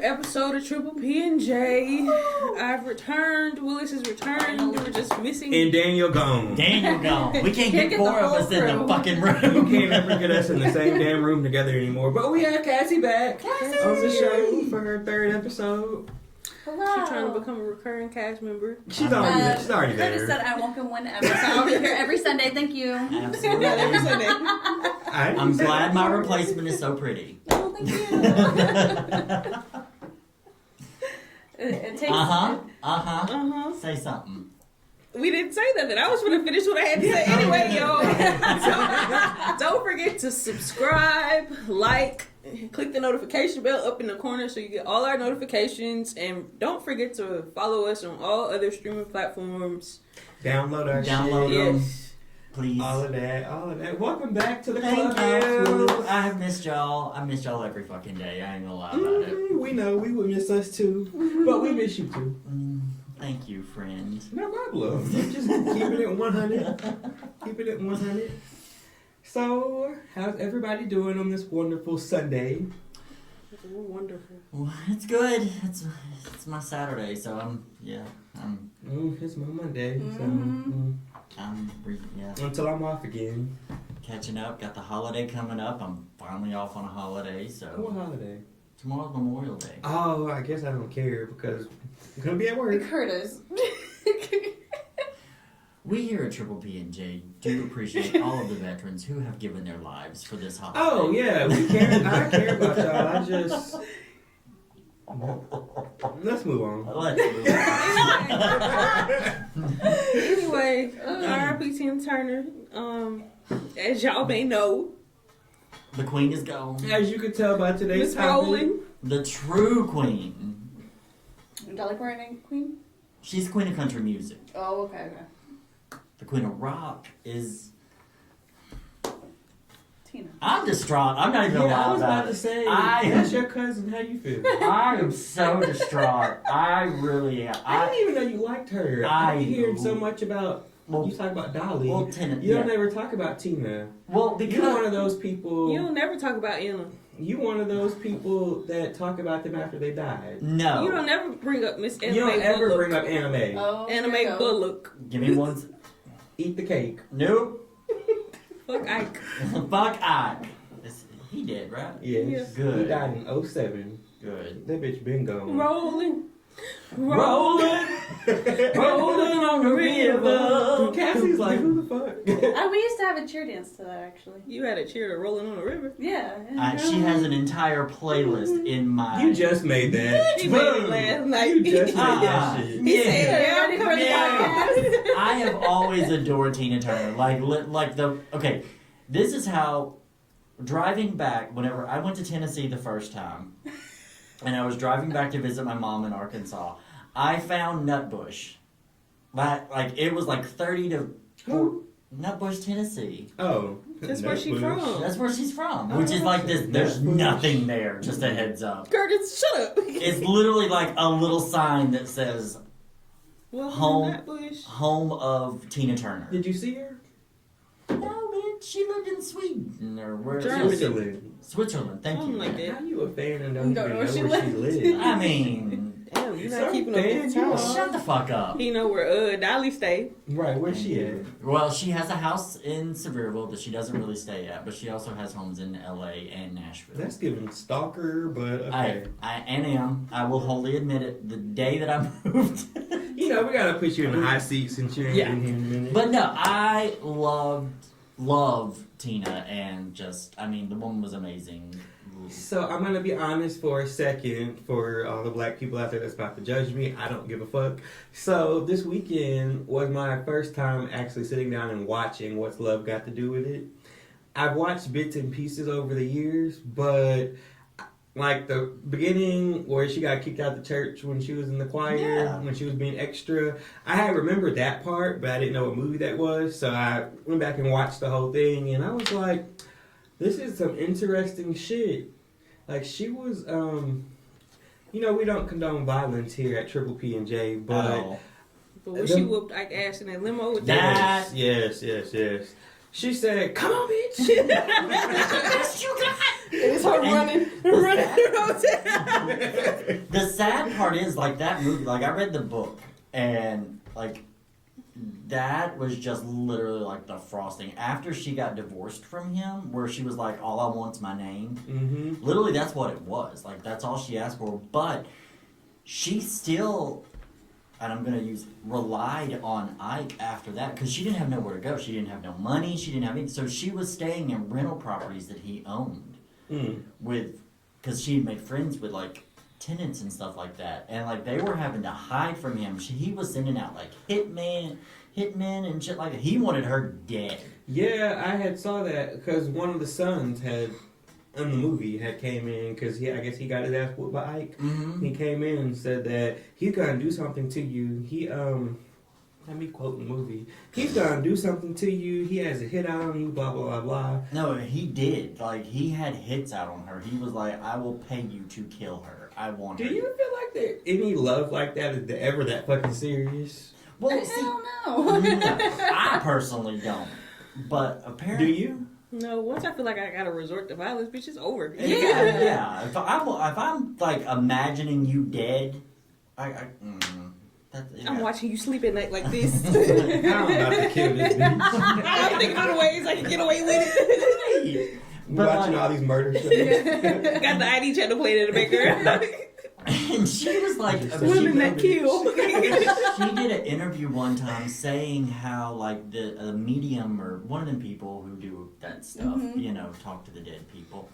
episode of Triple P&J. I've returned. Willis has returned. We were just missing. And Daniel gone. We can't get four of us in the fucking room. You can't ever get us in the same damn room together anymore. But we have Cassie back on the show for her third episode. Hello. She's trying to become a recurring cast member. She's already there. Curtis said I won't come one episode. I'll be here every Sunday. Thank you. Absolutely. Every Sunday. I'm glad my replacement is so pretty. Oh, thank you. It takes. Say something. We didn't say nothing. I was going to finish what I had to say anyway, y'all. Don't forget to subscribe, like, click the notification bell up in the corner so you get all our notifications. And don't forget to follow us on all other streaming platforms. Download our shit. Yes. Please. All of that. Welcome back to the Thank club. you. I have missed y'all. I miss y'all every fucking day. I ain't gonna lie about it. We know. We would miss us too. But we miss you too. Thank you, friend. No problem. Just keeping it 100. Keeping it 100. So, how's everybody doing on this wonderful Sunday? We're wonderful. Well, it's good. It's my Saturday, so It's my Monday. Until I'm off again. Catching up. Got the holiday coming up. I'm finally off on a holiday, so. What holiday? Tomorrow's Memorial Day. Oh, I guess I don't care because I'm gonna be at work. Curtis. We here at Triple P&J do appreciate all of the veterans who have given their lives for this holiday. Oh yeah, we care. I care about y'all. I just. Let's move on. Anyway, R.I.P. Tina Turner. As y'all may know, The Queen is gone. As you can tell by today's Miss topic, Rowling. The true Queen. Dolly Parton, Queen? She's Queen of Country Music. Oh, okay. The Queen of Rock is... Tina. I'm distraught. I'm not even gonna lie I was about it. to say, that's your cousin. How you feel? I am so distraught. I really am. I didn't even know you liked her. I hear so much about. You talk about Dolly. You don't ever talk about Tina. Well, because you're one of those people. You don't never talk about Anna. You one of those people that talk about them after they died. No. You don't ever bring up Miss Anime. You don't ever Bullock. bring up Anime. Oh, Anime Bullock. Give me one. Eat the cake. Nope. Fuck Ike. Fuck Ike. He did, right? Yes. Yeah. Good. He died in 07. Good. That bitch been gone. Rolling on the river. Cassie's like, who the fuck? We used to have a cheer dance to that, actually. You had a cheer to Rolling on the River. Yeah. She has an entire playlist in my... You just made that. He made it last night. You just made that shit. He said, Ready for the podcast? I have always adored Tina Turner. Okay, this is how... Driving back, whenever I went to Tennessee the first time, and I was driving back to visit my mom in Arkansas, I found Nutbush. It was 30 to 40. Nutbush, Tennessee. Oh. That's where she's from. That's where she's from. Which is like this, there's nothing there, just a heads up. Curtis, shut up. It's literally like a little sign that says, home of Tina Turner. Did you see her? No, bitch, she lived in Sweden or where? Switzerland, thank you. Like that. How you a fan and don't Don't even know know she where she lived. lives? I mean... Damn, you're So not keeping up with the damn, time. Shut the fuck up. He know where Dolly stay. Right, where's she at? Well, she has a house in Sevierville that she doesn't really stay at, but she also has homes in LA and Nashville. That's giving stalker, but okay. I am. I will wholly admit it. The day that I moved. We gotta put you in the hot seat since you're in here in a minute. But no, I love Tina and the woman was amazing. So I'm gonna be honest for a second for all the black people out there that's about to judge me. I don't give a fuck. So this weekend was my first time actually sitting down and watching What's Love Got to Do with It. I've watched bits and pieces over the years, but like the beginning where she got kicked out of the church when she was in the choir, when she was being extra, I had remembered that part, but I didn't know what movie that was. So I went back and watched the whole thing, and I was like, this is some interesting shit. Like, she was, we don't condone violence here at Triple P&J, but... But when she whooped Ike ass in that limo with that... Yes. She said, come on, bitch! Yes, you got It's her running through the hotel. The sad part is, like, that movie, like, I read the book, and, like, that was just literally, like, the frosting. After she got divorced from him, where she was like, all I want's my name, Mm-hmm. literally that's what it was. Like, that's all she asked for. But she still, and I'm going to use, relied on Ike after that, because she didn't have nowhere to go. She didn't have no money. She didn't have anything. So she was staying in rental properties that he owned. Because she had made friends with, like, tenants and stuff like that, and, like, they were having to hide from him. He was sending out, like, hitmen and shit like that. He wanted her dead. Yeah, I had saw that because one of the sons had in the movie had came in because I guess he got his ass whooped by Ike. Mm-hmm. He came in and said that he's gonna do something to you. Let me quote the movie. He's gonna do something to you. He has a hit out on you. Blah blah blah blah. No, he did. Like, he had hits out on her. He was like, I will pay you to kill her. I want Do her. you feel like there any love like that is ever that fucking serious? Well, see, Hell no. no, I personally don't. But apparently, Do you? No, once I feel like I gotta resort to violence, bitch, it's over. Yeah. If I'm like imagining you dead, I'm watching you sleep at night like this. I'm about to kill this bitch. I'm thinking of the ways I can get away with it. But, Watching like, all these murder shows. Got the ID channel playing in the background. and she was like, Women that kill. She did an interview one time saying how, like, the medium or one of them people who do that stuff, you know, talk to the dead people,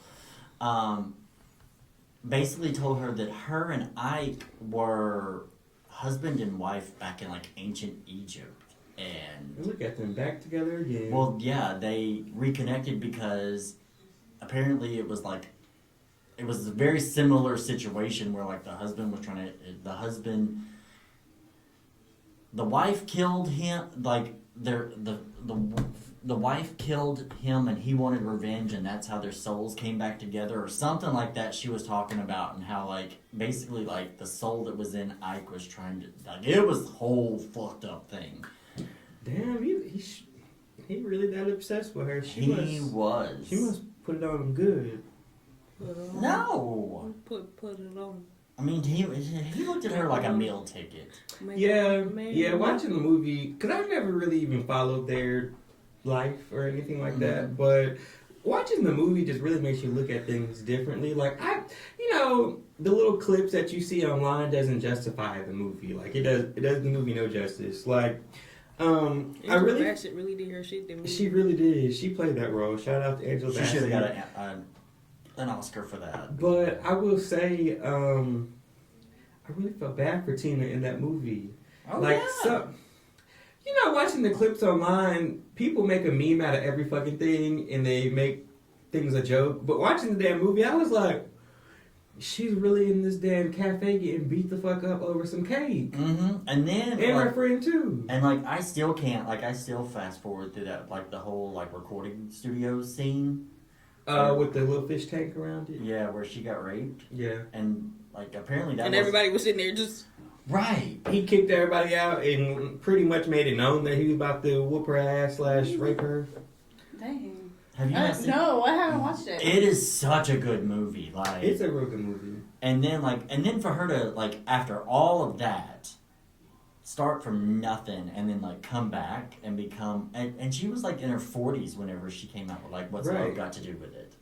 basically told her that her and Ike were husband and wife back in, like, ancient Egypt. And Look at them back together again. well, yeah, they reconnected because apparently it was a very similar situation where, like, the wife killed him, like, the wife killed him and he wanted revenge, and that's how their souls came back together or something like that. She was talking about, and how, like, basically, like, the soul that was in Ike was trying to, like, it was a whole fucked up thing. Damn, he really that obsessed with her. She must put it on him good. No. Put it on. I mean, he looked at her like a meal ticket. Yeah. Watching the movie, because I never really even followed their life or anything like that, but watching the movie just really makes you look at things differently. Like, the little clips that you see online doesn't justify the movie. Like, it does the movie no justice. Like, Angela Bassett really did her shit. She really did. She played that role. Shout out to Angela Bassett. She should have got an Oscar for that. But I will say, I really felt bad for Tina in that movie. Oh, like, yeah. Watching the clips online, people make a meme out of every fucking thing, and they make things a joke. But watching the damn movie, I was like, she's really in this damn cafe getting beat the fuck up over some cake. Mm-hmm. And then, her friend too. And, like, I still fast forward through that, like, the whole, like, recording studio scene. With the little fish tank around it. Yeah, where she got raped. Yeah. And, like, apparently that and everybody was sitting there just... Right. He kicked everybody out and pretty much made it known that he was about to whoop her ass / rape her. Dang. Have you not seen No, I haven't watched it. It is such a good movie. Like, It's a real good movie. and then for her to, like, after all of that, start from nothing and then, like, come back and become, and she was, like, in her 40s whenever she came out with, like, What's Right. Love Got to Do with It?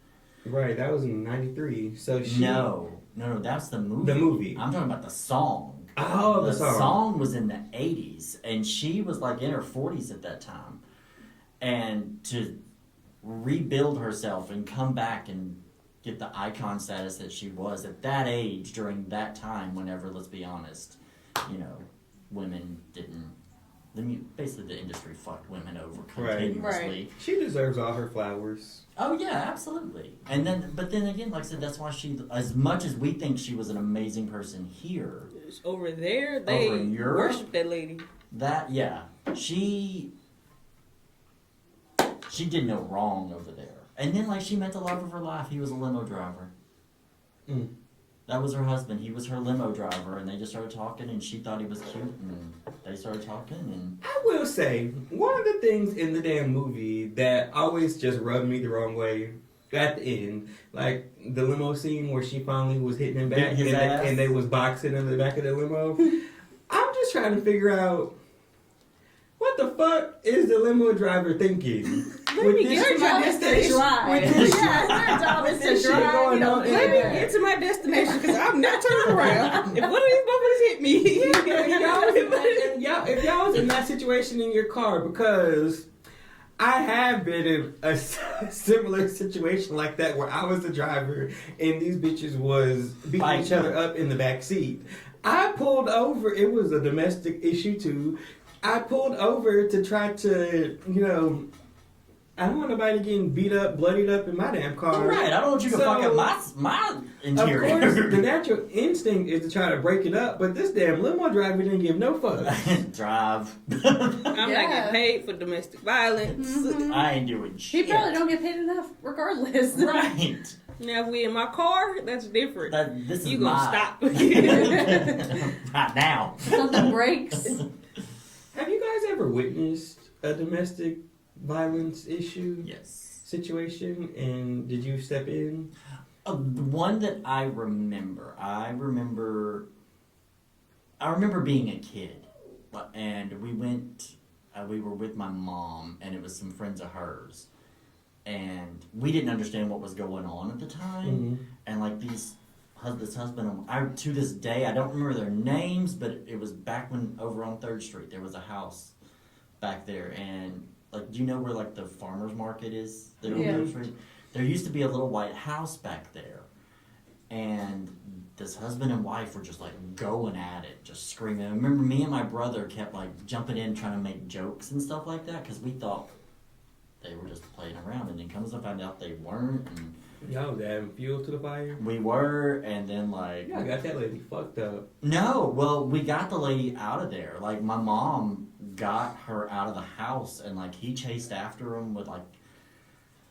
Right, that was in '93. So she. No, that's the movie. The movie. I'm talking about the song. Oh, the song. Was in the 80s, and she was, like, in her 40s at that time. And to rebuild herself and come back and get the icon status that she was at that age during that time, whenever, let's be honest, women didn't. Basically, the industry fucked women over continuously. Right. She deserves all her flowers. Oh yeah, absolutely. But then again, like I said, that's why she, as much as we think she was an amazing person here, Over there, they Over in Europe? worship that lady. she did no wrong over there. And then, like, she met the love of her life. He was a limo driver. Mm. That was her husband. He was her limo driver, and they just started talking, and she thought he was cute, and they started talking, and I will say, one of the things in the damn movie that always just rubbed me the wrong way, at the end, like the limo scene where she finally was hitting him back His ass. and they was boxing in the back of the limo. I'm just trying to figure out what the fuck is the limo driver thinking? Let me get to my destination. Their job is to drive. Let me get to my destination because I'm not turning around. If one of these motherfuckers hit me, if y'all was in that situation in your car, because I have been in a similar situation like that where I was the driver and these bitches was beating each other up in the back seat. I pulled over. It was a domestic issue too. I pulled over to try to, I don't want nobody getting beat up, bloodied up in my damn car. Right, I don't want you to fuck up my interior. Of course, the natural instinct is to try to break it up, but this damn limo driver didn't give no fuck. Drive. I'm not getting paid for domestic violence. Mm-hmm. I ain't doing shit. He probably don't get paid enough, regardless. Right. Now, if we in my car, that's different. This is you gonna stop. Right now. Something breaks. Have you guys ever witnessed a domestic violence issue? Yes. Situation, and did you step in? One that I remember being a kid, and we were with my mom, and it was some friends of hers, and we didn't understand what was going on at the time, Mm-hmm. and like this husband, to this day, I don't remember their names, but it was back when over on 3rd Street, there was a house back there, and like, do you know where like the farmer's market is? There on 3rd Street? There used to be a little white house back there, and this husband and wife were just like going at it, just screaming. I remember me and my brother kept like jumping in trying to make jokes and stuff like that, because we thought they were just playing around, and then comes to find out they weren't, and Y'all was adding fuel to the fire? we were, and then like... Y'all got that lady fucked up. No, well, we got the lady out of there. Like, my mom got her out of the house, and like, he chased after him with like...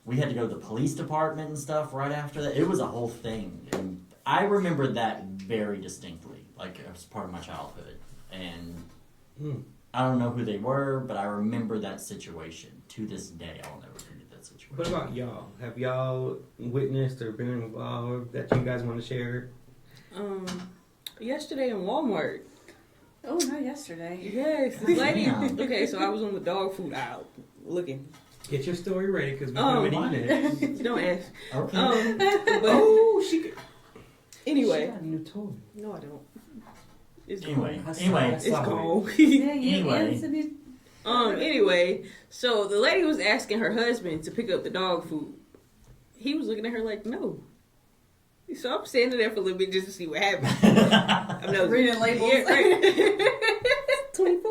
We had to go to the police department and stuff right after that. It was a whole thing, and I remember that very distinctly. Like, it was part of my childhood, and I don't know who they were, but I remember that situation. To this day, I'll never forget that situation. What about y'all? Have y'all witnessed or been involved that you guys want to share? Yesterday in Walmart. Oh, not yesterday. Yes, this lady. Yeah. Okay, so I was on the dog food aisle looking. Get your story ready because we're coming in next. Don't ask. Okay. But she got anyway. a new toy. No, I don't. It's Anyway, gone. anyway. It's gone. Anyway. Anyway, so the lady was asking her husband to pick up the dog food. He was looking at her like, no. So I'm standing there for a little bit just to see what happened. I'm not Reading labels. Yeah, right. 24.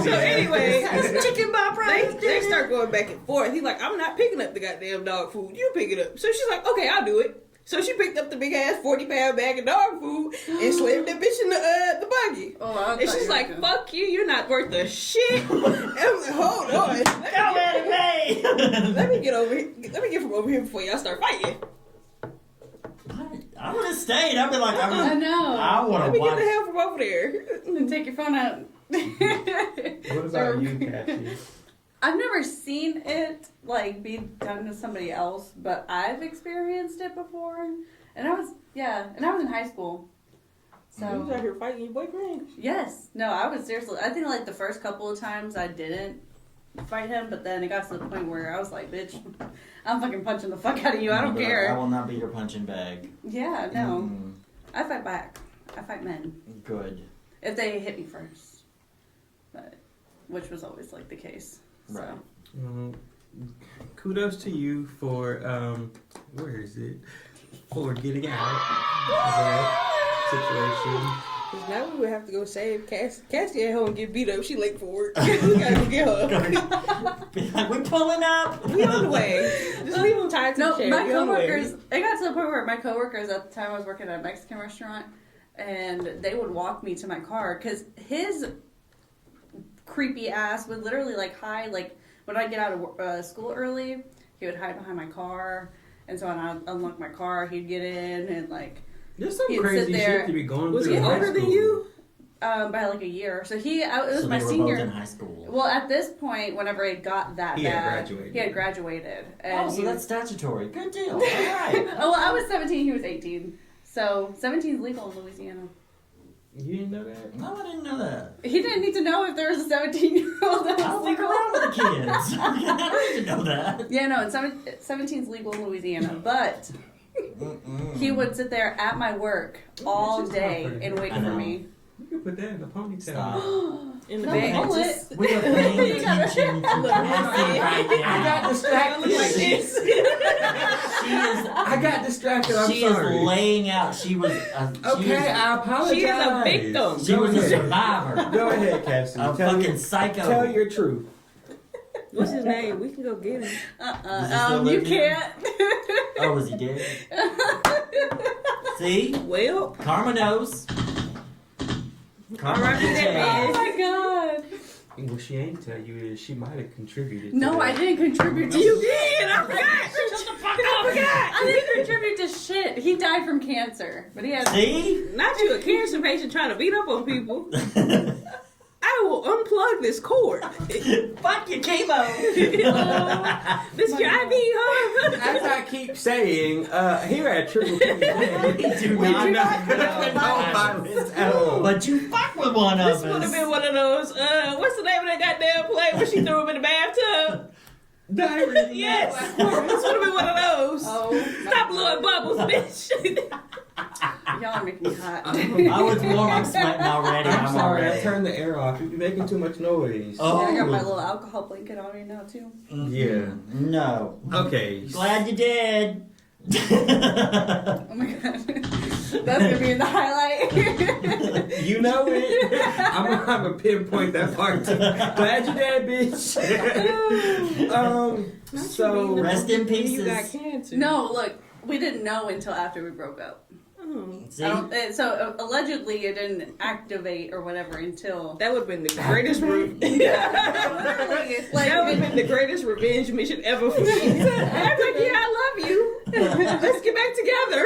So anyway, Chicken by price. they start going back and forth. He's like, I'm not picking up the goddamn dog food. You pick it up. So she's like, okay, I'll do it. So she picked up the big ass 40-pound bag of dog food and slammed that bitch in the buggy. Oh, and she's like, fuck you, you're not worth a shit. And I'm like, hold on. Come at me! Let me get over here. Let me get from over here before y'all start fighting. I would have stayed. I'd be like, I know. I want Let to me watch. get the hell from over there. And take your phone out. What about you, Cassie? I've never seen it like be done to somebody else, but I've experienced it before. And I was in high school. You was So out here fighting your boyfriend. yes, no, I was seriously. I think like the first couple of times I didn't fight him, but then it got to the point where I was like, "Bitch, I'm fucking punching the fuck out of you. I don't But I care." will not be your punching bag. Yeah, no, I fight back. I fight men Good. if they hit me first, but which was always like the case. So. Right. Kudos to you for where is it? For getting out of that situation. Because now we would have to go save Cassie. Cassie at home get beat up. She late for work. We gotta go get her. Be like, we're pulling up. We on the way. Just leave them tied to No, the chair. my We on the way. coworkers. It got to the point where my coworkers at the time I was working at a Mexican restaurant, and they would walk me to my car because his creepy ass would literally like hide. Like when I get out of school early, he would hide behind my car, and so when I unlock my car, he'd get in and like. There's some He'd crazy sit there. shit to be going Was through. he in high older than school. you? by like a year. So it was So my they were senior. both in high school. Well, at this point, whenever it got that He bad, had graduated. he had graduated. And Oh, so he that's statutory. Good deal. All right. oh, well, I was 17, he was 18. So 17 is legal in Louisiana. You didn't know that? No, I didn't know that. He didn't need to know if there was a 17-year-old that I don't was fuck legal. around with the kids. I don't need to know that. Yeah, no, 17 is legal in Louisiana, but he would sit there at my work all day and wait I for know. me. You can put that in the ponytail. Stop. In the No, back. hold Just- it. We are paying attention to Look, Cassie right now. I got distracted. Look like this. She is. I got distracted. I'm She sorry. is laying out. She was. Okay, I apologize. She is a victim. She was a Go ahead. survivor. Go ahead, Cassie. A Tell fucking your, psycho. tell your truth. What's his name? We can go get him. Does he still You live here? can't. Oh, is he dead? See? Well, Karma knows. Karma Alright, knows. that Oh my god. What she ain't tell you is she might have contributed. No, to I that. didn't contribute to you did. I forgot. Shut the fuck up. I forgot. I didn't contribute to shit. He died from cancer, but he had. See? Not you, a cancer patient trying to beat up on people. I will unplug this cord. Fuck your chemo. This your IV, huh? As I keep saying, here at Triple P&J, We do we not do not know condone violence at all. But you fuck with one This of would have us. been one of those, what's the name of that goddamn play where she threw him in the bathtub? Diary. Yes. This would have been one of those. Oh. Stop blowing bubbles, bitch. Y'all are making me hot. I was warm. I'm sweating already. I'm sorry, I already. turned the air off. You'd be making too much noise. Oh. Yeah, I got my little alcohol blanket on me now too. Yeah. No. Okay. Glad you did. Oh my god. That's gonna be in the highlight. You know it. I'm gonna pinpoint that part too. Glad you did, bitch. So Rest in You got pieces. cancer. No, look, we didn't know until after we broke up. Oh, See? So allegedly it didn't activate or whatever until. that would have been the greatest Literally, it's like that would have been the greatest revenge mission ever for me. I'm like, yeah, I love you. Let's get back together.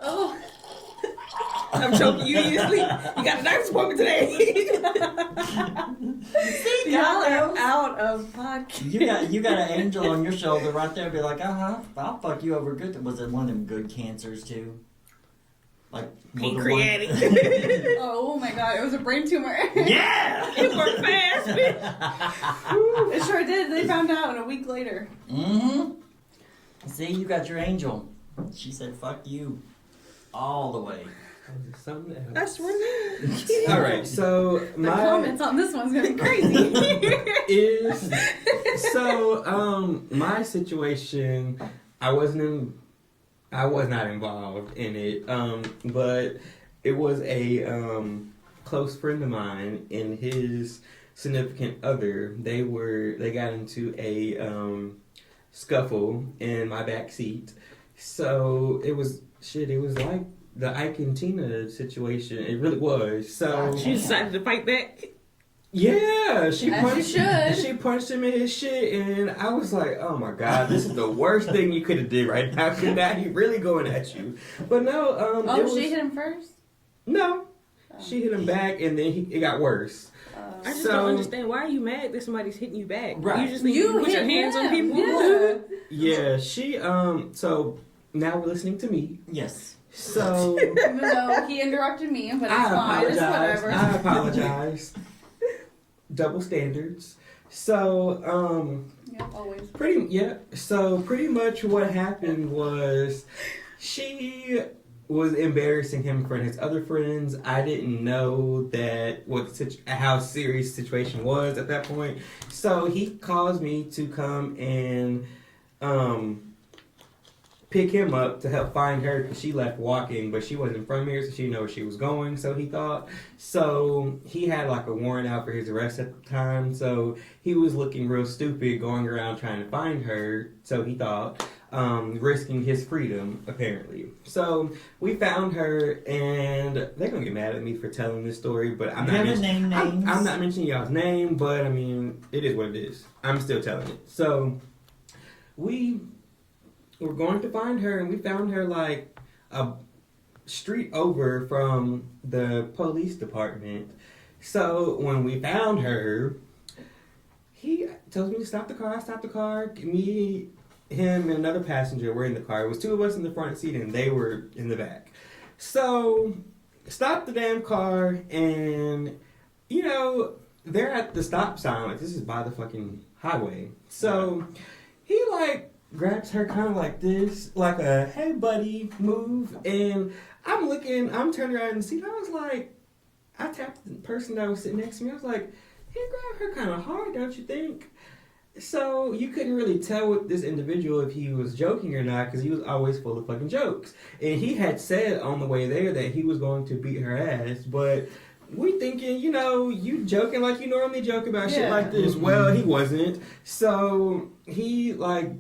oh, I'm choking you in your sleep. You got a doctor's appointment today. See, y'all God are knows. out of podcast. You got an angel on your shoulder right there. Be like, I'll fuck you over good. Was it one of them good cancers too? Like Pancreatic. Oh my god, it was a brain tumor. Yeah. It worked fast, bitch. It sure did. They found out a week later. Mm-hmm. See, you got your angel. She said, "Fuck you," all the way. something else. I swear to God. All right, so The my comments on this one's gonna be crazy. is my situation. I was not involved in it, but it was a close friend of mine and his significant other. They got into a scuffle in my back seat. So it was like the Ike and Tina situation. It really was. So She decided to fight back. yeah, she As punched. you should. She punched him in his shit, and I was like, "Oh my god, this is the worst thing you could have did right now. Cause now he really going at you." But no, it was, She hit him first? no, she hit him back, and then it got worse. I just So- don't understand. Why are you mad that somebody's hitting you back? Right. You just need to put your hit hands on him. people. Yeah. Yeah, she So now we're listening to me. Yes. So Even though he interrupted me, but it's I fine. It's apologize. whatever. I apologize. Double standards. So Yeah, always. pretty much what happened was she was embarrassing him in front of his other friends. I didn't know how serious the situation was at that point. So he calls me to come and pick him up to help find her because she left walking, but she wasn't from here, so she didn't know where she was going, so he thought. So he had like a warrant out for his arrest at the time, so he was looking real stupid going around trying to find her, so he thought, risking his freedom, apparently. So we found her, and they're gonna get mad at me for telling this story, but I'm You not haven't named names. I'm not mentioning y'all's name, but I mean, it is what it is. I'm still telling it. So we were going to find her, and we found her like street over from the police department. So when we found her, he tells me to stop the car. I stopped the car. Me, him, and another passenger were in the car. It was two of us in the front seat, and they were in the back. So, stopped the damn car, and, you know, they're at the stop sign. Like, this is by the fucking highway. So, he, like, grabs her kind of like this, like a, hey, buddy, move. And I'm turning around in the seat. I was like, I tapped the person that was sitting next to me. I was like, he grabbed her kind of hard, don't you think? So you couldn't really tell with this individual if he was joking or not, because he was always full of fucking jokes. And he had said on the way there that he was going to beat her ass, but we thinking, you know, you joking like you normally joke about shit like this. Well, he wasn't. So he, like,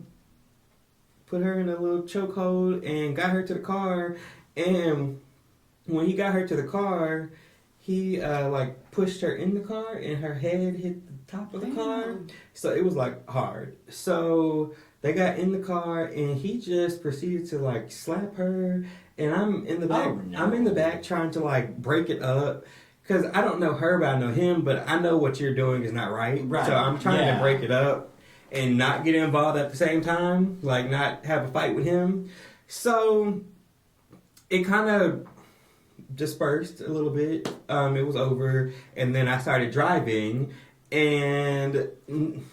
put her in a little chokehold and got her to the car. And when he got her to the car, he, like, pushed her in the car, and her head hit the top of the car. So it was, like, hard. So they got in the car, and he just proceeded to, like, slap her. And I'm in the back. Oh, no. I'm in the back trying to, like, break it up. Because I don't know her, but I know him. But I know what you're doing is not right. So I'm trying to break it up and not get involved at the same time. Like, not have a fight with him. So it kind of dispersed a little bit. It was over, and then I started driving, and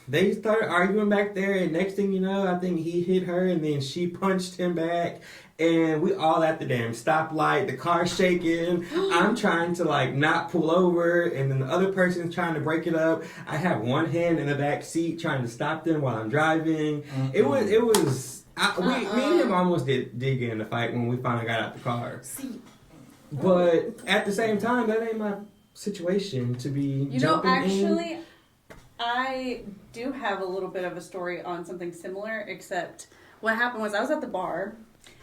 they started arguing back there, and next thing you know, I think he hit her, and then she punched him back, and we all at the damn stoplight, the car's shaking. I'm trying to, like, not pull over, and then the other person's trying to break it up. I have one hand in the back seat trying to stop them while I'm driving. It was me and him almost did get in the fight when we finally got out the car. But at the same time, that ain't my situation to be jumping in. I do have a little bit of a story on something similar, except what happened was I was at the bar,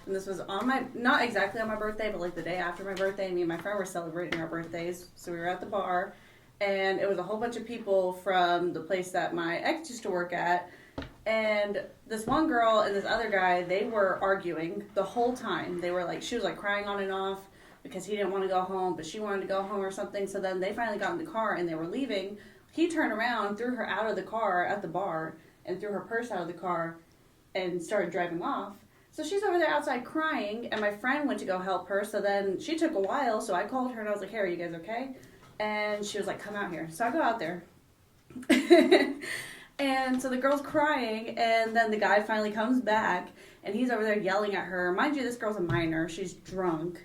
and this was on not exactly on my birthday, but like the day after my birthday. Me and my friend were celebrating our birthdays, so we were at the bar, and it was a whole bunch of people from the place that my ex used to work at, and this one girl and this other guy, they were arguing the whole time. They were like, she was like crying on and off because he didn't want to go home, but she wanted to go home or something. So then they finally got in the car and they were leaving. He turned around, threw her out of the car at the bar, and threw her purse out of the car and started driving off. So she's over there outside crying, and my friend went to go help her. So then she took a while, so I called her and I was like, hey, are you guys okay? And she was like, come out here. So I go out there. And so the girl's crying, and then the guy finally comes back, and he's over there yelling at her. Mind you, this girl's a minor. She's drunk.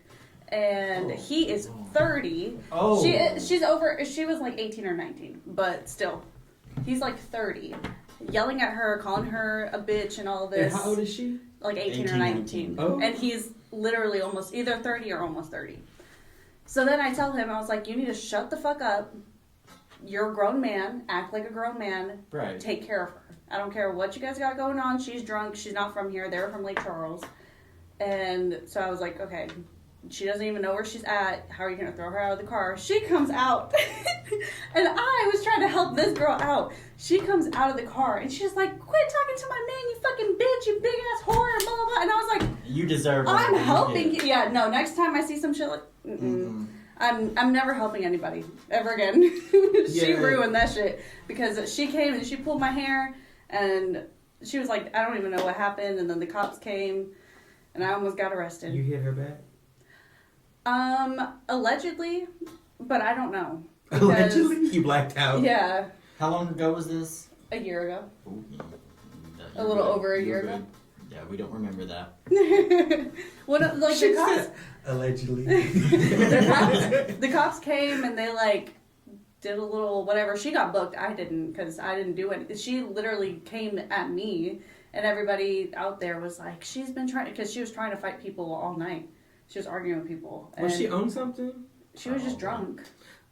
And he is 30. Oh. She's over, she was like 18 or 19, but still. He's like 30. Yelling at her, calling her a bitch and all of this. And how old is she? Like 18 or 19. Oh. And he's literally almost either 30 or almost 30. So then I tell him, I was like, you need to shut the fuck up. You're a grown man. Act like a grown man. Right. Take care of her. I don't care what you guys got going on. She's drunk. She's not from here. They're from Lake Charles. And so I was like, okay. She doesn't even know where she's at. How are you going to throw her out of the car? She comes out. And I was trying to help this girl out. She comes out of the car and she's like, quit talking to my man, you fucking bitch, you big ass whore, and blah, blah, blah. And I was like, you deserve it. I'm helping you. Yeah, no, next time I see some shit like, I'm never helping anybody ever again. She ruined that shit because she came and she pulled my hair and she was like, I don't even know what happened. And then the cops came and I almost got arrested. You hit her back? Allegedly, but I don't know. Allegedly? You blacked out? Yeah. How long ago was this? A year ago. Ooh, A little over a year ago. Yeah, we don't remember that. Well, like the cops. Allegedly. The cops came and they like did a little whatever. She got booked. I didn't because I didn't do it. She literally came at me, and everybody out there was like, she's been trying because she was trying to fight people all night. She was arguing with people. Was she on something? She was just drunk.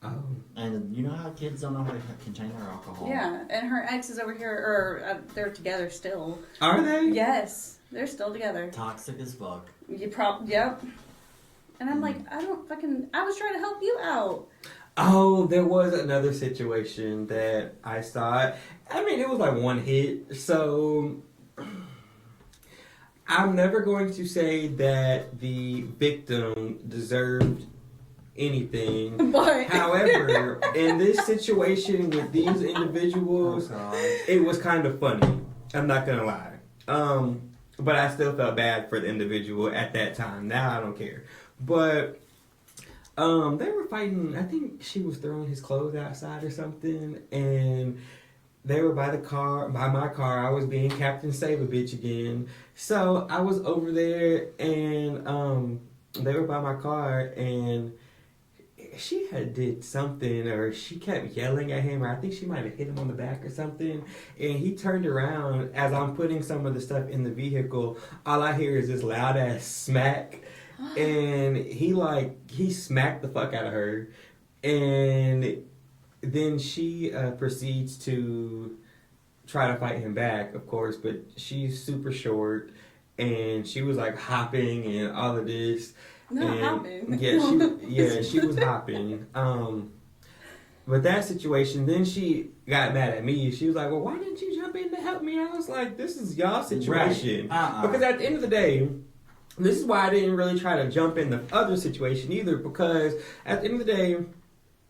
Oh. And you know how kids don't know how to contain their alcohol? Yeah, and her ex is over here, or they're together still. Are they? Yes, they're still together. Toxic as fuck. Yep. And I'm like, I was trying to help you out. Oh, there was another situation that I saw. I mean, it was like one hit. So I'm never going to say that the victim deserved anything. But However, in this situation with these individuals, it was kind of funny. I'm not gonna lie. But I still felt bad for the individual at that time. Now I don't care. But they were fighting. I think she was throwing his clothes outside or something, and they were by my car. I was being Captain Save-A-Bitch again. So I was over there, and they were by my car, and she had did something, or she kept yelling at him, or I think she might have hit him on the back or something. And he turned around as I'm putting some of the stuff in the vehicle. All I hear is this loud ass smack, and he smacked the fuck out of her, and then she proceeds to try to fight him back, of course, but she's super short, and she was like hopping and all of this. not hopping. She was hopping. But that situation, then she got mad at me. She was like, well, why didn't you jump in to help me? I was like, this is y'all's situation. Right. Because at the end of the day, this is why I didn't really try to jump in the other situation either, because at the end of the day,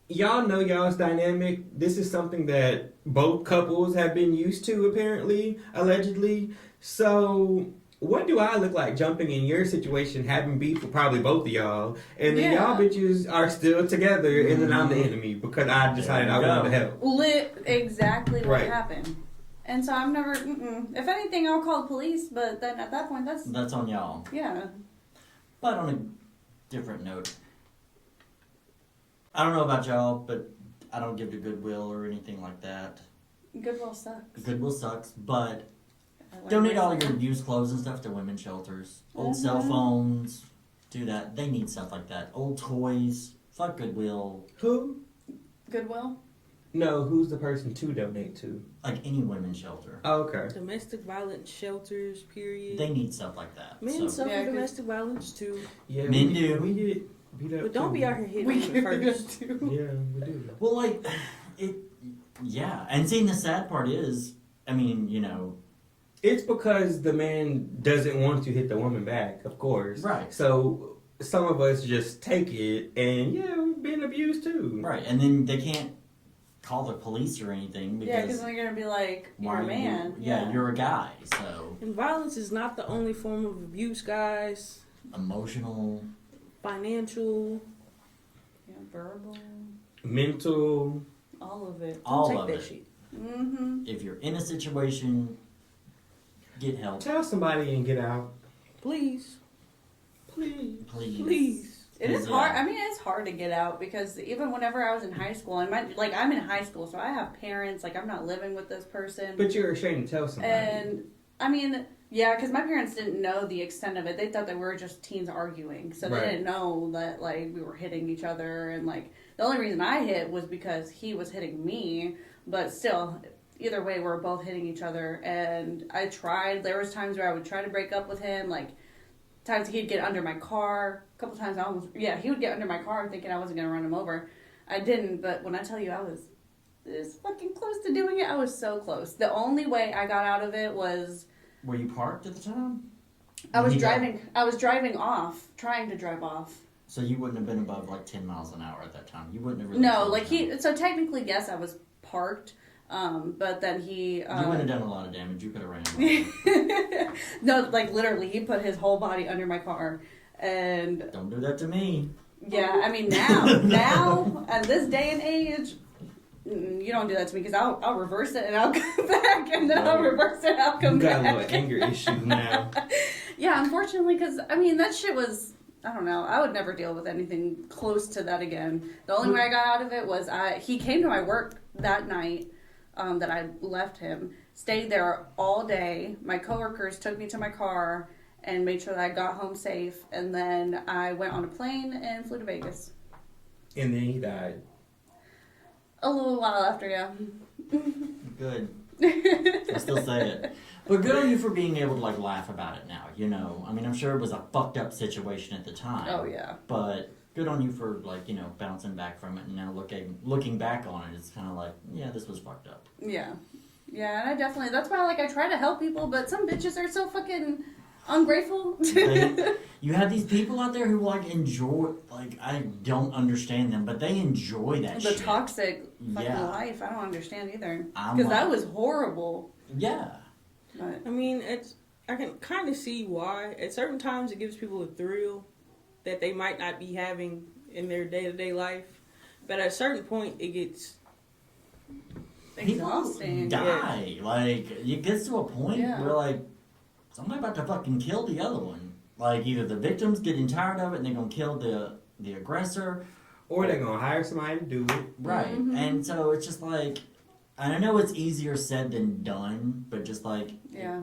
y'all know y'all's dynamic. This is something that both couples have been used to, apparently, allegedly. So what do I look like jumping in your situation, having beef with probably both of y'all, and then y'all bitches are still together, and then I'm the enemy because I decided I wanted to help. Exactly what Right. happened. And so I'm never, if anything, I'll call the police, but then at that point, That's on y'all. yeah. But on a different note, I don't know about y'all, but I don't give to Goodwill or anything like that. Goodwill sucks. Goodwill sucks, but I like donate all myself. your used clothes and stuff to women's shelters. Old Mhm. cell phones, do that. They need stuff like that. Old toys, fuck Goodwill. Who? Goodwill? No, who's the person to donate to? Like any women's shelter. Oh, okay. Domestic violence shelters, period. They need stuff like that. Men so. suffer Yeah, 'cause- domestic violence too. Yeah, Men we do. We get beat up. But don't too. be out here hitting We women do first. too. Yeah, we do. Well, like, yeah. And seeing the sad part is, I mean, It's because the man doesn't want to hit the woman back, of course. Right. So some of us just take it, and we've been abused too. right. And then they can't call the police or anything Yeah, because because they're going to be like, you're why a are you- man. yeah, you're a guy, so And violence is not the only form of abuse, guys. emotional. Financial, Yeah, verbal. Mental. All of it. All take of that it. shit. Mm-hmm. If you're in a situation, get help, Tell somebody and get out. Please, Please. please. please. It is Yeah. hard. I mean, it's hard to get out because even whenever I was in high school, I'm in high school, so I have parents. Like, I'm not living with this person. But you're ashamed to tell somebody. And I mean, yeah, because my parents didn't know the extent of it. They thought that we were just teens arguing, so they Right. didn't know that like we were hitting each other. And like the only reason I hit was because he was hitting me. But still, either way, we're both hitting each other. And I tried. There was times where I would try to break up with him. Like times he'd get under my car. A couple times he would get under my car thinking I wasn't gonna run him over. I didn't. But when I tell you I was this fucking close to doing it, I was so close. The only way I got out of it was. Were you parked at the time? I was You got- driving. I was driving off, trying to drive off. So you wouldn't have been above like 10 miles an hour at that time. You wouldn't have really. No, slowed like down. So technically, yes, I was parked. But then he. You would have done a lot of damage. You could have ran him over. No, like literally, he put his whole body under my car, and Don't do that to me. yeah, I mean now at this day and age. You don't do that to me because I'll reverse it and I'll come back and then I'll reverse it and I'll come You got back. a little anger issue now. Yeah, unfortunately, because I mean that shit was. I don't know. I would never deal with anything close to that again. The only way I got out of it was he came to my work that night that I left him. Stayed there all day. My coworkers took me to my car and made sure that I got home safe. And then I went on a plane and flew to Vegas. And then he died. A little while after, yeah. Good. I still say it. But good on you for being able to like laugh about it now, I mean, I'm sure it was a fucked up situation at the time. Oh yeah. But good on you for like, bouncing back from it and now looking back on it, it's kind of like, yeah, this was fucked up. Yeah. Yeah, and I definitely, that's why like I try to help people, but some bitches are so fucking Ungrateful. You have these people out there who like enjoy, like I don't understand them, but they enjoy that The shit. toxic fucking Yeah. life. I don't understand either. I'm Because that like- was horrible. Yeah. But I mean, I can kind of see why. At certain times, it gives people a thrill that they might not be having in their day-to-day life. But at a certain point, it gets... People exhausting. die. Like, it gets to a point Yeah. where, like, somebody's about to fucking kill the other one. Like, either the victim's getting tired of it and they're gonna kill the aggressor. Or they're gonna hire somebody to do it. Right. Mhm. And so it's just like, and I know it's easier said than done, but just like, Yeah.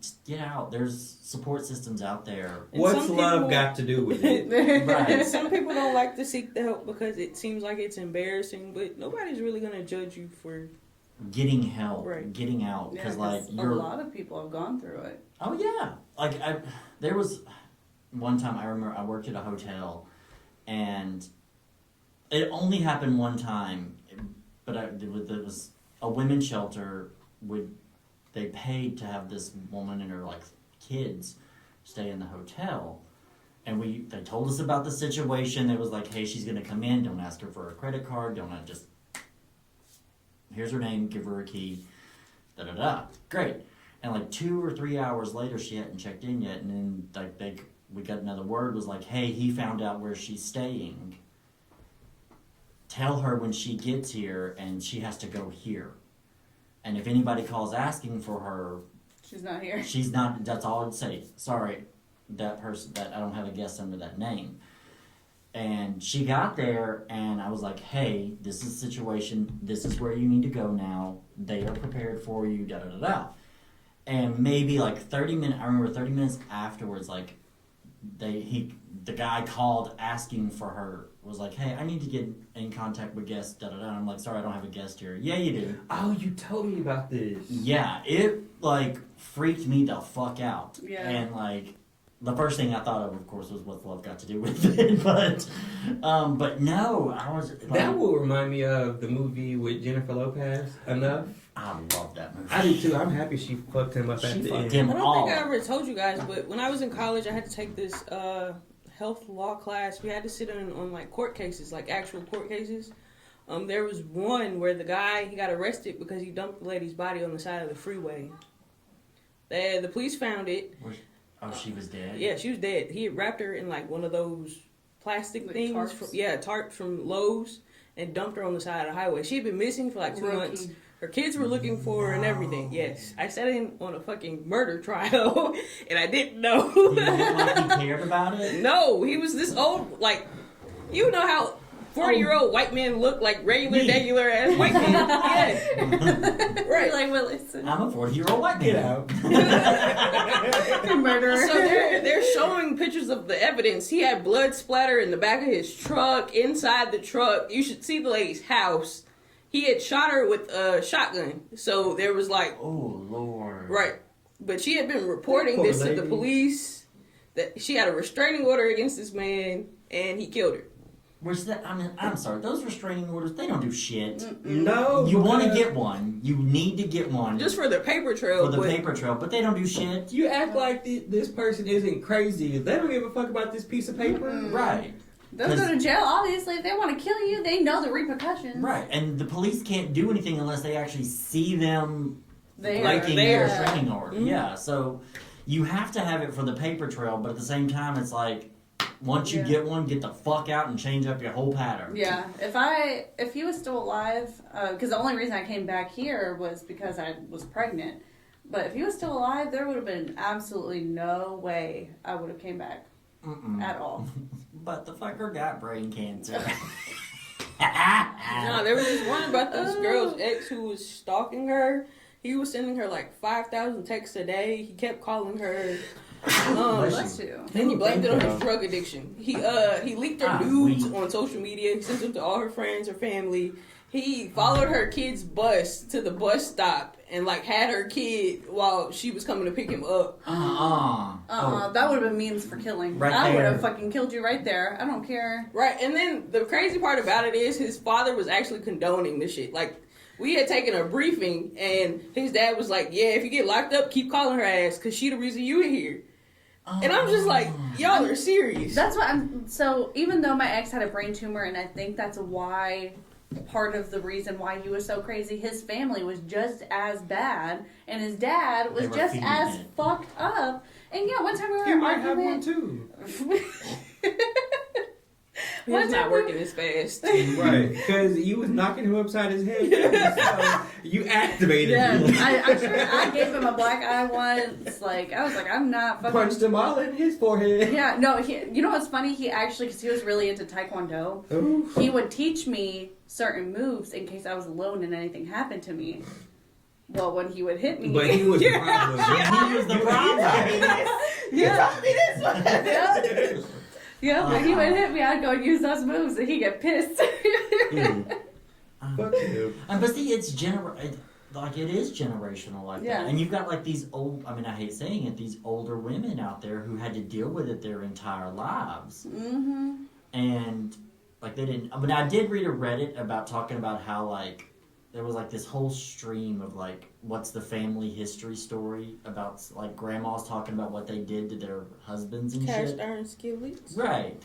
just get out. There's support systems out there. And What's some love people- got to do with it? Right. And some people don't like to seek the help because it seems like it's embarrassing, but nobody's really going to judge you for... Getting help, Right. getting out, Yeah, because like a you're. lot of people have gone through it. Oh yeah, like there was one time I remember I worked at a hotel, and it only happened one time, but it was a women's shelter. They paid to have this woman and her like kids stay in the hotel, and they told us about the situation. It was like, hey, she's gonna come in. Don't ask her for a credit card. Don't just. Here's her name. Give her a key. Da da da. Great. And like 2 or 3 hours later, she hadn't checked in yet, and then like we got another word was like, hey, he found out where she's staying. Tell her when she gets here, and she has to go here. And if anybody calls asking for her, She's not here. she's not. That's all I'd say. Sorry, that person. That I don't have a guest under that name. And she got there, and I was like, hey, this is the situation. This is where you need to go now. They are prepared for you, da da da da. And maybe like 30 minutes, I remember 30 minutes afterwards, like, the guy called asking for her, was like, hey, I need to get in contact with guests, da da da. I'm like, sorry, I don't have a guest here. Yeah, you do. Oh, you told me about this. Yeah, it, like, freaked me the fuck out. Yeah. And, like, the first thing I thought of course, was what's love got to do with it. But no, I was like, That will remind me of the movie with Jennifer Lopez, Enough. I love that movie. I do too. I'm happy she fucked him up She at the fucked end. him I don't all think I up. ever told you guys, but when I was in college, I had to take this health law class. We had to sit on like court cases, like actual court cases. There was one where the guy, he got arrested because he dumped the lady's body on the side of the freeway. The police found it. Oh, she was dead? Yeah, she was dead. He had wrapped her in like one of those plastic Like things. tarps? Tarps from Lowe's, and dumped her on the side of the highway. She had been missing for like 2 Rookie. months. Her kids were looking for her and everything. Yes, I sat in on a fucking murder trial, and I didn't know. He looked like he cared about it? No, he was this old, like, you know how 40-year-old white men look, like regular ass white men. Yeah, right. Like Willis. I'm a 40-year-old white Get man. out. Murderer. So they're showing pictures of the evidence. He had blood splatter in the back of his truck, inside the truck. You should see the lady's house. He had shot her with a shotgun. So there was like, Oh, Lord. right. But she had been reporting Poor this to the lady. police, that she had a restraining order against this man, and he killed her. Which that, I mean, I'm sorry. Those restraining orders, they don't do shit. No. You want to because get one. You need to get one. Just for the paper trail. for the but paper trail, but they don't do shit. You act like this person isn't crazy. They don't give a fuck about this piece of paper. Right. They'll go to jail, obviously. If they want to kill you, they know the repercussions. Right. And the police can't do anything unless they actually see them They breaking are there. the restraining order. Mhm. Yeah. So you have to have it for the paper trail, but at the same time, it's like once you Yeah. get one, get the fuck out and change up your whole pattern. Yeah, if he was still alive, because the only reason I came back here was because I was pregnant. But if he was still alive, there would have been absolutely no way I would have came back Mm-mm. at all. But the fucker got brain cancer. no, there was this one about this girl's ex who was stalking her. He was sending her like 5,000 texts a day. He kept calling her. Bless you. Then he blamed it on his drug addiction. He leaked her nudes on social media. He sent them to all her friends, her family. He followed her kid's bus to the bus stop and like had her kid while she was coming to pick him up. Oh. That would have been means for killing. Right I would there. have fucking killed you right there. I don't care. Right, and then the crazy part about it is his father was actually condoning this shit. Like, we had taken a briefing, and his dad was like, yeah, if you get locked up, keep calling her ass, because she the reason you here. And I'm just like, y'all are serious. That's what I'm. So even though my ex had a brain tumor, and I think that's why part of the reason why he was so crazy, his family was just as bad, and his dad was just as fucked up. And yeah, one time we were You in might an have one argument. too. He's not working as fast. Right, because you was knocking him upside his head. So you activated Yeah, him. I'm sure I gave him a black eye once. Like, I was like, I'm not fucking. Punched him all in his forehead. Yeah, no, you know what's funny? He actually, because he was really into Taekwondo, Oof. he would teach me certain moves in case I was alone and anything happened to me. Well, when he would hit me. But he was the problem. He was the problem. You taught me this one. Yeah. Yeah, when he would hit me, I'd go and use those moves, and he'd get pissed. Fuck you. But see, it's like it is generational like Yeah. that. And you've got like these old, I mean, I hate saying it, these older women out there who had to deal with it their entire lives. Mm-hmm. And like they didn't, I mean, I did read a Reddit about talking about how like there was like this whole stream of like what's the family history story about like grandmas talking about what they did to their husbands and Cast shit. iron skillets. Right.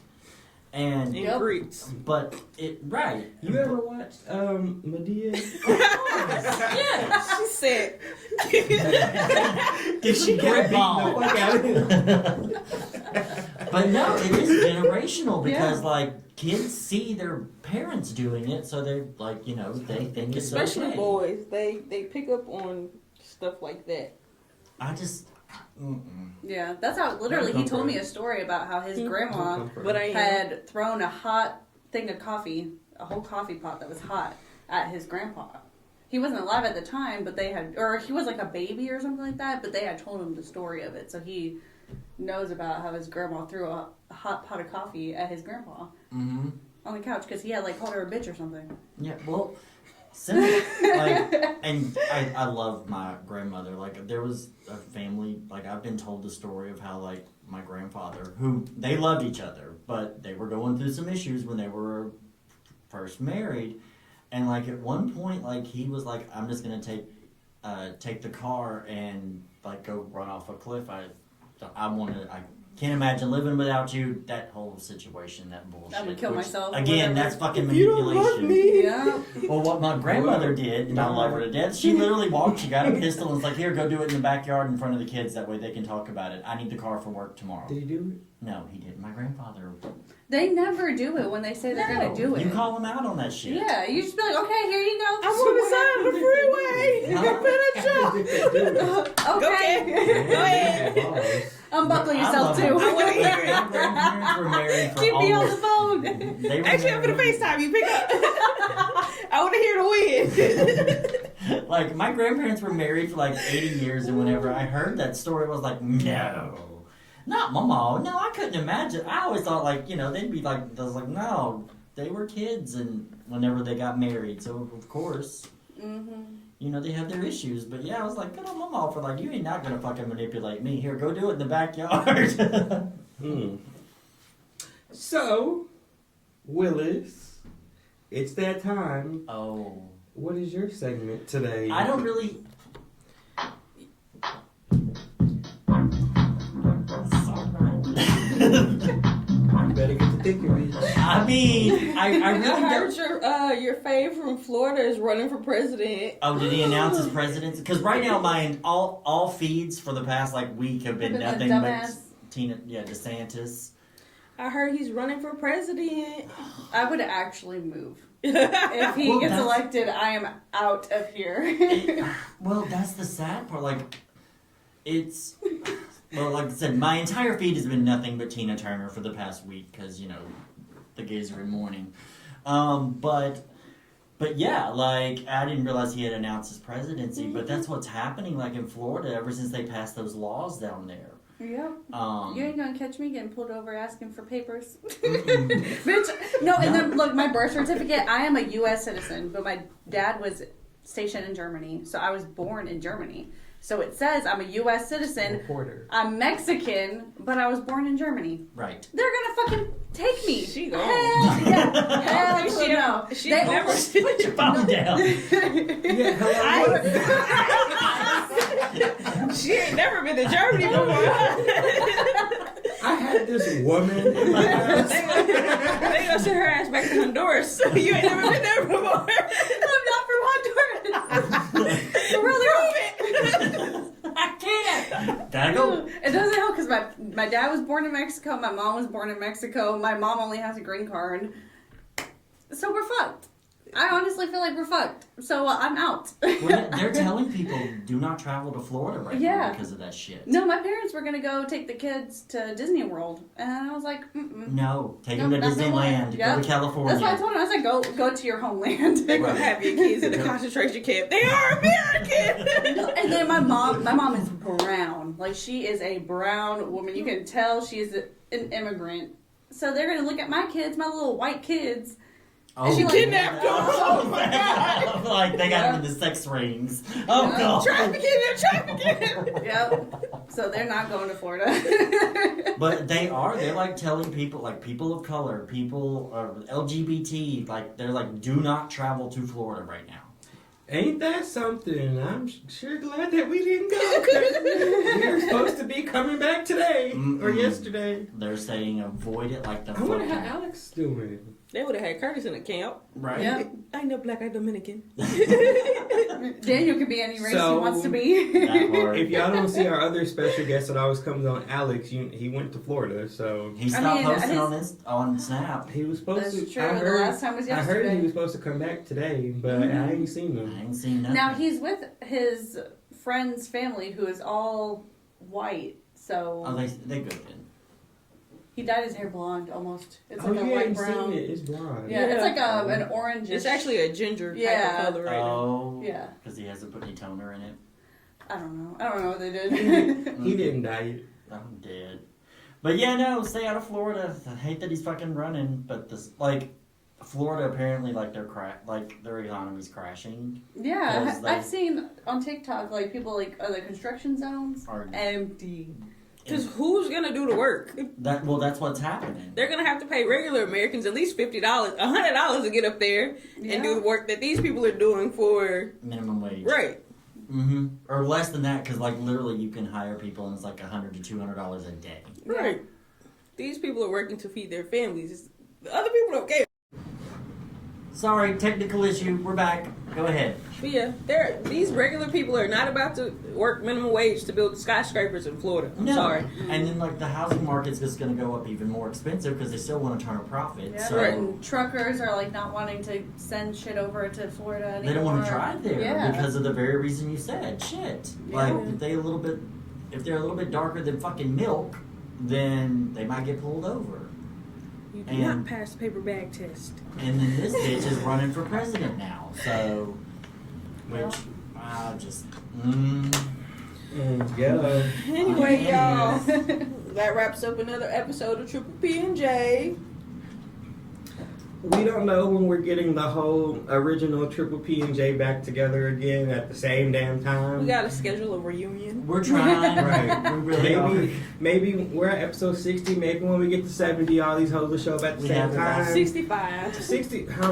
And And grits. but it right. You ever watched Medea? Yeah. She said. Did she get the fuck out of him? But no, it is generational because Yeah. like kids see their parents doing it, so they're like, you know, they think it's Especially okay. boys. They pick up on stuff like that. I just Yeah, that's how, literally, he told me a story about how his grandma But I had thrown a hot thing of coffee, a whole coffee pot that was hot, at his grandpa. He wasn't alive at the time, but they had, or he was like a baby or something like that, but they had told him the story of it, so he knows about how his grandma threw a hot pot of coffee at his grandpa mm-hmm. on the couch because he had like called her a bitch or something. Yeah, well, similar, like, and I love my grandmother. Like, there was a family, like, I've been told the story of how, like, my grandfather, who, they loved each other, but they were going through some issues when they were first married, and, like, at one point, like, he was like, I'm just gonna take the car and, like, go run off a cliff. I can't imagine living without you. That whole situation, that bullshit. I would kill which, myself. or Again, whatever. that's fucking You don't manipulation. love me. Yeah. Well, what my grandmother did, and I love her to death, she literally walked, she got a pistol and was like, here, go do it in the backyard in front of the kids, that way they can talk about it. I need the car for work tomorrow. Did he do No, he didn't. My grandfather. They never do it when they say they're going to do it. You call them out on that shit. Yeah, you just be like, okay, here you go. I'm on the side of the freeway. Huh? You better jump. Okay. Go ahead. it? Unbuckle I yourself love too. it. My grandparents were married for Keep me on the almost... phone. They were Actually, I'm gonna married- FaceTime you. Pick up. I want to hear the win. Like, my grandparents were married for like 80 years, and whenever I heard that story, I was like, no. Not my mom. No, I couldn't imagine. I always thought, like, you know, they'd be like, I was like, no, they were kids, and whenever they got married, so of course, Mm-hmm. you know, they have their issues. But yeah, I was like, good on my mom for like, you ain't not gonna fucking manipulate me. Here, go do it in the backyard. So, Willis, it's that time. Oh. What is your segment today? I don't really. You better get to thinking, bitch. I mean, I I really heard don't. your fave from Florida is running for president. Oh, did he announce his presidency? Because right now, all feeds for the past like week have been The nothing but dumbass. DeSantis. I heard he's running for president. I would actually move. If he Well, gets that's- elected, I am out of here. Well, that's the sad part. Like, it's well, like I said, my entire feed has been nothing but Tina Turner for the past week because you know the gays are in mourning. But yeah, like I didn't realize he had announced his presidency. Mm-hmm. But that's what's happening, like in Florida, ever since they passed those laws down there. Yeah. Um, You ain't gonna catch me getting pulled over asking for papers. Mm-mm. Bitch. No, and then look, my birth certificate, I am a U.S. citizen, but my dad was stationed in Germany, so I was born in Germany. So it says I'm a U.S. citizen. Reporter. I'm Mexican, but I was born in Germany. Right. They're gonna fucking take me. She gone. Hell yeah. Hell She- no. she They never- Put your phone down. Yeah, hello. She ain't never been to Germany before. I had this woman in my house. They gonna send her ass back to Honduras. You ain't never been there before. I'm not from Honduras. Really? I can't. Gotta go. It doesn't help because my dad was born in Mexico. My mom was born in Mexico. My mom only has a green card. So we're fucked. I honestly feel like we're fucked. So I'm out. Well, they're telling people do not travel to Florida right now because of that shit. No, my parents were going to go take the kids to Disney World. And I was like, No, take them to that's not what- Disneyland. Yep. Go to California. That's why I told him. I was like, go to your homeland. They gonna have your kids in the concentration camp. They are American. And then my mom is brown. Like, she is a brown woman. You can tell she's an immigrant. So they're going to look at my kids, my little white kids. Oh, she kidnapped them. Oh my god! Like they got them in the sex rings. Oh Yeah. god! Trafficking. Yep. So they're not going to Florida. But they are. They're like telling people, like people of color, people LGBT, like they're like, do not travel to Florida right now. Ain't that something? I'm sure glad that we didn't go. 'Cause we were supposed to be coming back today or yesterday. They're saying avoid it like the. I wonder how fucking- Alex doing. They would have had Curtis in the camp. Right. Yeah. I ain't no black, I Dominican. Daniel can be any race he So- wants to be. That part. If y'all don't see our other special guest that always comes on, Alex, he went to Florida, so He stopped posting his- on this on Snap. he was supposed That's to. true. I The heard, last time was I heard yesterday. he was supposed to come back today, but I ain't seen I him. ain't seen nothing. Now he's with his friend's family, who is all white. So Oh, they good then. he dyed his hair blonde almost. It's Oh, like a you white ain't brown. seen it? It's blonde. Yeah, it's like an orange. It's actually a ginger type Yeah. of color right now. Oh. Yeah. Because he hasn't put any toner in it. I don't know. I don't know what they did. He didn't dye it. I'm dead. But yeah, no, stay out of Florida. I hate that he's fucking running, but this like Florida apparently like their economy's crashing. Yeah, Because I've seen on TikTok like people like the construction zones Are- empty. Because who's gonna do the work? That's what's happening. They're gonna have to pay regular Americans at least $50, $100 to get up there and do the work that these people are doing for Minimum wage. right. Mm-hmm. Or less than that, because like literally you can hire people and it's like $100 to $200 a day. Right. These people are working to feed their families. The other people don't care. Sorry, technical issue. We're back. Go ahead. But yeah, these regular people are not about to work minimum wage to build skyscrapers in Florida. I'm sorry. And then like the housing market's just going to go up even more expensive because they still want to turn a profit. Yeah, So and truckers are like not wanting to send shit over to Florida anymore. they don't want to drive there Yeah. because of the very reason you said. Shit. Like if they're a little bit darker than fucking milk, then they might get pulled over. You do And- not pass the paper bag test. And then this bitch is running for president now. So, which I just. Yeah. Anyway, Yeah. y'all, that wraps up another episode of Triple P&J. We don't know when we're getting the whole original Triple P&J back together again at the same damn time. We gotta schedule a reunion. We're trying. Right. We really are. Maybe we're at episode 60. Maybe when we get to 70, all these hoes will show up at the We same have about time. 65.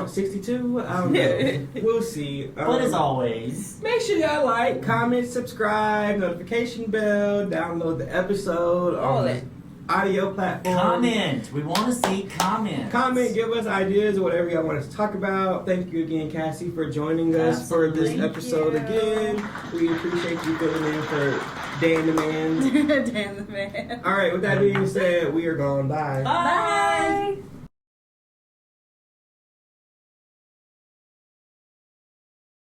62? I don't know. We'll see. But as always, Make sure y'all like, comment, subscribe, notification bell, download the episode All on that. the audio platform. comment. We want to see comments. Comment, give us ideas or whatever y'all want us to talk about. Thank you again, Cassie, for joining us for this Absolutely. episode again. We appreciate you filling in for Dan the Man. Damn the man. All right, with that being said, we are gone. Bye. Bye. Bye.